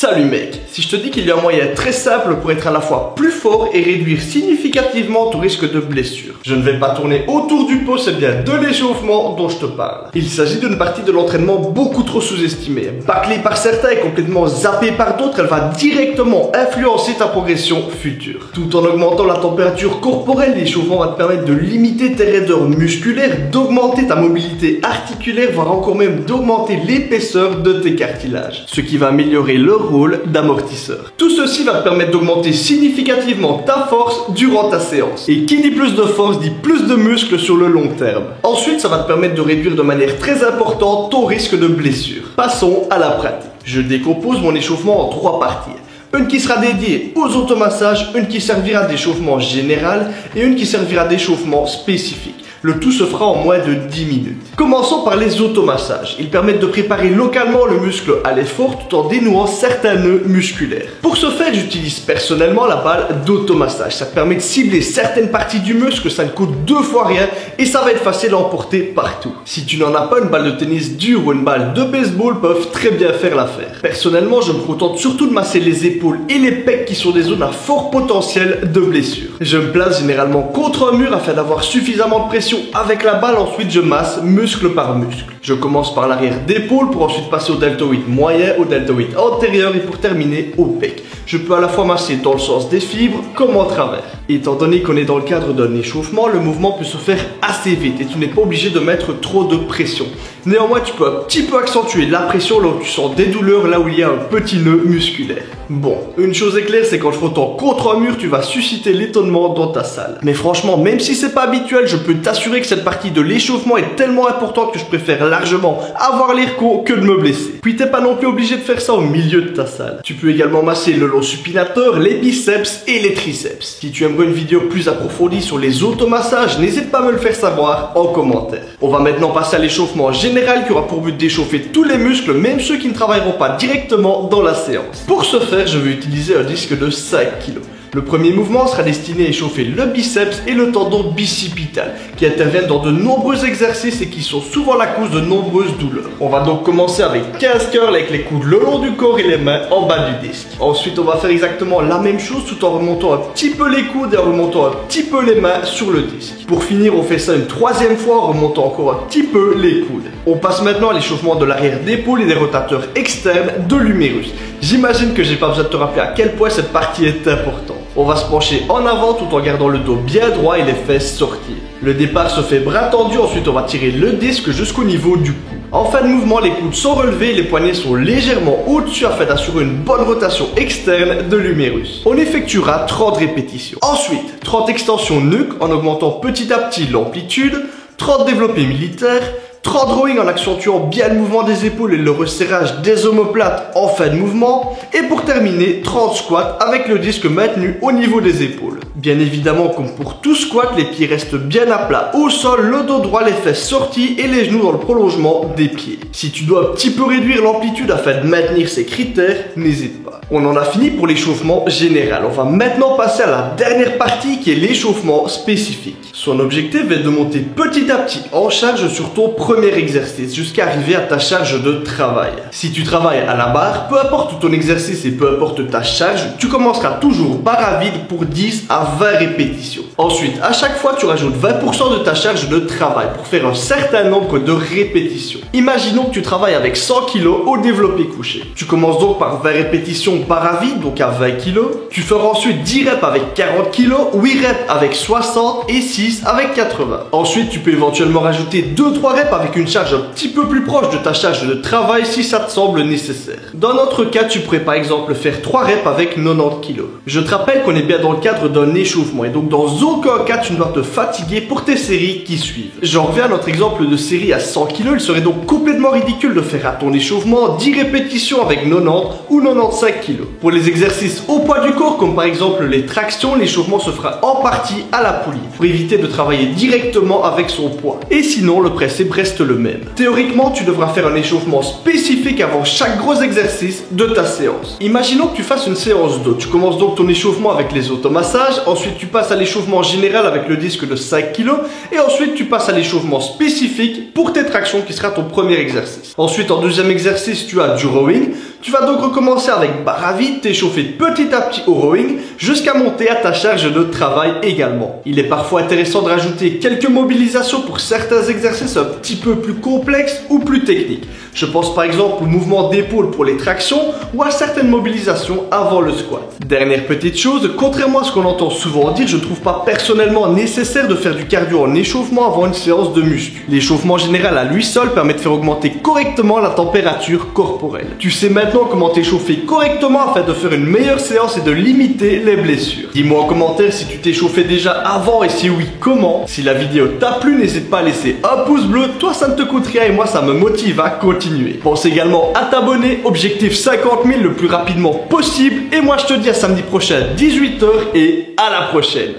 Salut mec, si je te dis qu'il y a un moyen très simple pour être à la fois plus fort et réduire significativement ton risque de blessure, je ne vais pas tourner autour du pot, c'est bien de l'échauffement dont je te parle. Il s'agit d'une partie de l'entraînement beaucoup trop sous-estimée. Bâclée par certains et complètement zappée par d'autres, elle va directement influencer ta progression future. Tout en augmentant la température corporelle, l'échauffement va te permettre de limiter tes raideurs musculaires, d'augmenter ta mobilité articulaire, voire encore même d'augmenter l'épaisseur de tes cartilages, ce qui va améliorer le rôle d'amortisseur. Tout ceci va te permettre d'augmenter significativement ta force durant ta séance. Et qui dit plus de force dit plus de muscles sur le long terme. Ensuite, ça va te permettre de réduire de manière très importante ton risque de blessure. Passons à la pratique. Je décompose mon échauffement en 3 parties. Une qui sera dédiée aux automassages, une qui servira d'échauffement général et une qui servira d'échauffement spécifique. Le tout se fera en moins de 10 minutes. Commençons par les automassages. Ils permettent de préparer localement le muscle à l'effort tout en dénouant certains nœuds musculaires. Pour ce faire, j'utilise personnellement la balle d'automassage. Ça te permet de cibler certaines parties du muscle, ça ne coûte 2 fois rien et ça va être facile à emporter partout. Si tu n'en as pas, une balle de tennis dure ou une balle de baseball peuvent très bien faire l'affaire. Personnellement, je me contente surtout de masser les épaules et les pecs qui sont des zones à fort potentiel de blessure. Je me place généralement contre un mur afin d'avoir suffisamment de pression avec la balle. Ensuite je masse muscle par muscle. Je commence par l'arrière d'épaule pour ensuite passer au deltoïde moyen, au deltoïde antérieur et pour terminer au pec. Je peux à la fois masser dans le sens des fibres comme en travers. Étant donné qu'on est dans le cadre d'un échauffement, le mouvement peut se faire assez vite et tu n'es pas obligé de mettre trop de pression. Néanmoins, tu peux un petit peu accentuer la pression là où tu sens des douleurs, là où il y a un petit nœud musculaire. Bon, une chose est claire, c'est qu'en te frottant contre un mur, tu vas susciter l'étonnement dans ta salle. Mais franchement, même si c'est pas habituel, je peux t'assurer que cette partie de l'échauffement est tellement importante que je préfère largement avoir l'air con que de me blesser. Puis t'es pas non plus obligé de faire ça au milieu de ta salle. Tu peux également masser le long supinateur, les biceps et les triceps. Si tu aimerais une vidéo plus approfondie sur les automassages, n'hésite pas à me le faire savoir en commentaire. On va maintenant passer à l'échauffement général qui aura pour but d'échauffer tous les muscles, même ceux qui ne travailleront pas directement dans la séance. Pour ce faire, je vais utiliser un disque de 5 kg. Le premier mouvement sera destiné à échauffer le biceps et le tendon bicipital qui interviennent dans de nombreux exercices et qui sont souvent la cause de nombreuses douleurs. On va donc commencer avec 15 curls avec les coudes le long du corps et les mains en bas du disque. Ensuite, on va faire exactement la même chose tout en remontant un petit peu les coudes et en remontant un petit peu les mains sur le disque. Pour finir, on fait ça une 3e fois en remontant encore un petit peu les coudes. On passe maintenant à l'échauffement de l'arrière d'épaule et des rotateurs externes de l'humérus. J'imagine que j'ai pas besoin de te rappeler à quel point cette partie est importante. On va se pencher en avant tout en gardant le dos bien droit et les fesses sortir. Le départ se fait bras tendu, ensuite on va tirer le disque jusqu'au niveau du cou. En fin de mouvement, les coudes sont relevés et les poignets sont légèrement au-dessus afin d'assurer une bonne rotation externe de l'humérus. On effectuera 30 répétitions. Ensuite, 30 extensions nuque en augmentant petit à petit l'amplitude, 30 développés militaires, 30 rowing en accentuant bien le mouvement des épaules et le resserrage des omoplates en fin de mouvement. Et pour terminer, 30 squats avec le disque maintenu au niveau des épaules. Bien évidemment, comme pour tout squat, les pieds restent bien à plat au sol, le dos droit, les fesses sorties et les genoux dans le prolongement des pieds. Si tu dois un petit peu réduire l'amplitude afin de maintenir ces critères, n'hésite pas. On en a fini pour l'échauffement général. On va maintenant passer à la dernière partie qui est l'échauffement spécifique. Son objectif est de monter petit à petit en charge sur ton premier exercice jusqu'à arriver à ta charge de travail. Si tu travailles à la barre, peu importe ton exercice et peu importe ta charge, tu commenceras toujours barre à vide pour 10 à 20 répétitions. Ensuite, à chaque fois, tu rajoutes 20% de ta charge de travail pour faire un certain nombre de répétitions. Imaginons que tu travailles avec 100 kg au développé couché. Tu commences donc par 20 répétitions barre à vide, donc à 20 kg. Tu feras ensuite 10 reps avec 40 kg, 8 reps avec 60 et 6 avec 80. Ensuite, tu peux éventuellement rajouter 2-3 reps avec une charge un petit peu plus proche de ta charge de travail si ça te semble nécessaire. Dans notre cas, tu pourrais par exemple faire 3 reps avec 90 kg. Je te rappelle qu'on est bien dans le cadre d'un échauffement et donc dans aucun cas tu ne dois te fatiguer pour tes séries qui suivent. J'en reviens à notre exemple de série à 100 kg. Il serait donc complètement ridicule de faire à ton échauffement 10 répétitions avec 90 ou 95 kg. Pour les exercices au poids du corps comme par exemple les tractions, l'échauffement se fera en partie à la poulie pour éviter de travailler directement avec son poids. Et sinon, le principe reste le même. Théoriquement, tu devras faire un échauffement spécifique avant chaque gros exercice de ta séance. Imaginons que tu fasses une séance dos. Tu commences donc ton échauffement avec les automassages, ensuite tu passes à l'échauffement général avec le disque de 5 kg et ensuite tu passes à l'échauffement spécifique spécifique pour tes tractions qui sera ton premier exercice. Ensuite, en deuxième exercice, tu as du rowing. Tu vas donc recommencer avec barre à vide, t'échauffer petit à petit au rowing jusqu'à monter à ta charge de travail également. Il est parfois intéressant de rajouter quelques mobilisations pour certains exercices un petit peu plus complexes ou plus techniques. Je pense par exemple au mouvement d'épaule pour les tractions ou à certaines mobilisations avant le squat. Dernière petite chose, contrairement à ce qu'on entend souvent dire, je ne trouve pas personnellement nécessaire de faire du cardio en échauffement avant une séance de muscu. L'échauffement général à lui seul permet de faire augmenter correctement la température corporelle. Tu sais maintenant comment t'échauffer correctement afin de faire une meilleure séance et de limiter les blessures. Dis-moi en commentaire si tu t'es chauffé déjà avant et si oui, comment. Si la vidéo t'a plu, n'hésite pas à laisser un pouce bleu, toi ça ne te coûte rien et moi ça me motive à continuer. Pense également à t'abonner, objectif 50 000 le plus rapidement possible et moi je te dis à samedi prochain 18 h et à la prochaine.